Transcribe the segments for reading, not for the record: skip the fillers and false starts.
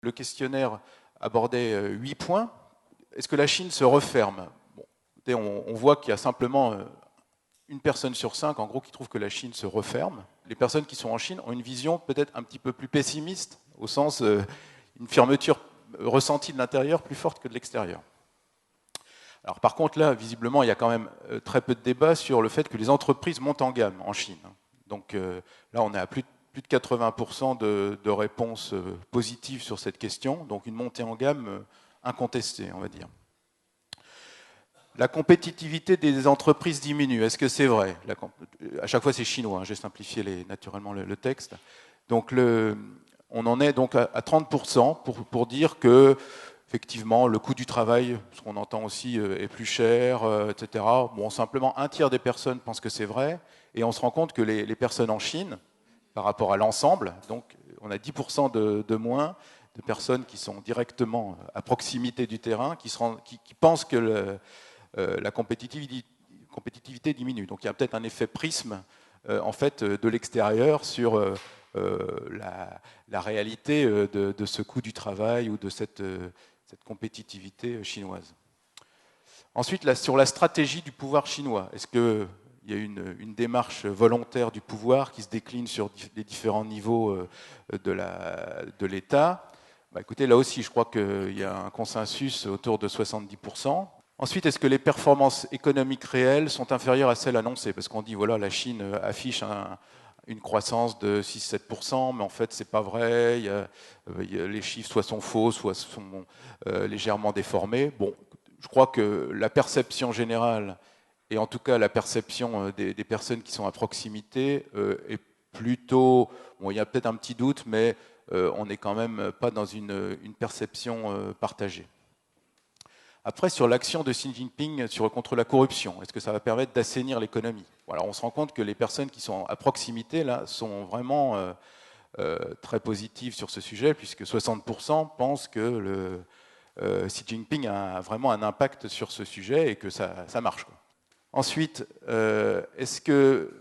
Le questionnaire abordait 8 points. Est-ce que la Chine se referme? Bon, écoutez, on voit qu'il y a simplement une personne sur 5, en gros, qui trouve que la Chine se referme. Les personnes qui sont en Chine ont une vision peut-être un petit peu plus pessimiste, au sens une fermeture ressentie de l'intérieur plus forte que de l'extérieur. Alors par contre, là, visiblement, il y a quand même très peu de débat sur le fait que les entreprises montent en gamme en Chine. Donc là, on est à plus de 80% de réponses positives sur cette question, donc une montée en gamme incontestée, on va dire. La compétitivité des entreprises diminue. Est-ce que c'est vrai? À chaque fois, c'est chinois. Hein, j'ai simplifié naturellement le texte. Donc, on en est donc à 30% pour dire que, effectivement, le coût du travail, ce qu'on entend aussi, est plus cher, etc. Bon, simplement, un tiers des personnes pensent que c'est vrai. Et on se rend compte que les personnes en Chine, par rapport à l'ensemble, donc on a 10% de moins de personnes qui sont directement à proximité du terrain, qui pensent que la compétitivité diminue. Donc il y a peut-être un effet prisme en fait, de l'extérieur sur la réalité de ce coût du travail ou de cette compétitivité chinoise. Ensuite, sur la stratégie du pouvoir chinois, est-ce qu'il y a une démarche volontaire du pouvoir qui se décline sur les différents niveaux de l'État? Bah, écoutez, là aussi, je crois qu'il y a un consensus autour de 70%. Ensuite, est-ce que les performances économiques réelles sont inférieures à celles annoncées? Parce qu'on dit, voilà, la Chine affiche une croissance de 6-7%, mais en fait, c'est pas vrai. Les chiffres soit sont faux, soit sont légèrement déformés. Bon, je crois que la perception générale, et en tout cas la perception des personnes qui sont à proximité, est plutôt... Bon, il y a peut-être un petit doute, mais on n'est quand même pas dans une perception partagée. Après, sur l'action de Xi Jinping contre la corruption, est-ce que ça va permettre d'assainir l'économie? Voilà, on se rend compte que les personnes qui sont à proximité là, sont vraiment très positives sur ce sujet, puisque 60% pensent que Xi Jinping a vraiment un impact sur ce sujet et que ça marche, quoi. Ensuite, est-ce que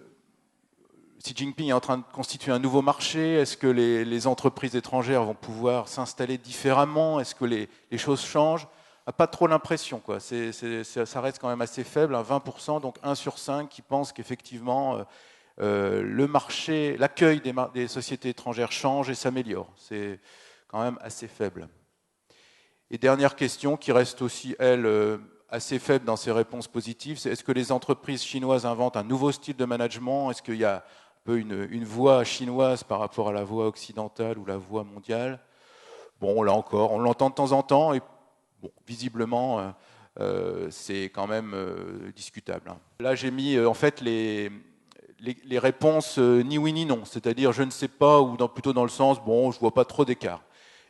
Xi Jinping est en train de constituer un nouveau marché? Est-ce que les entreprises étrangères vont pouvoir s'installer différemment? Est-ce que les choses changent? Pas trop l'impression, quoi. Ça reste quand même assez faible, 20%, donc 1 sur 5 qui pensent qu'effectivement le marché, l'accueil des sociétés étrangères change et s'améliore. C'est quand même assez faible. Et dernière question qui reste aussi, elle, assez faible dans ses réponses positives, c'est est-ce que les entreprises chinoises inventent un nouveau style de management? Est-ce qu'il y a un peu une voie chinoise par rapport à la voie occidentale ou la voie mondiale? Bon, là encore, on l'entend de temps en temps, et bon, visiblement, c'est quand même discutable. Là, j'ai mis en fait les réponses ni oui ni non, c'est-à-dire je ne sais pas, ou plutôt dans le sens, bon, je ne vois pas trop d'écart.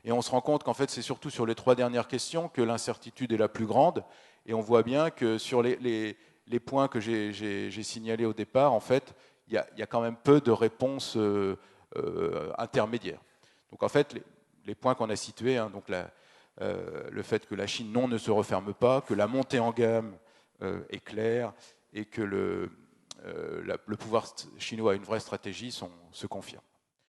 Et on se rend compte qu'en fait, c'est surtout sur les 3 dernières questions que l'incertitude est la plus grande. Et on voit bien que sur les points que j'ai signalés au départ, en fait, il y a quand même peu de réponses intermédiaires. Donc en fait, les points qu'on a situés, hein, donc le fait que la Chine ne se referme pas, que la montée en gamme est claire et que le pouvoir chinois a une vraie stratégie se confirment.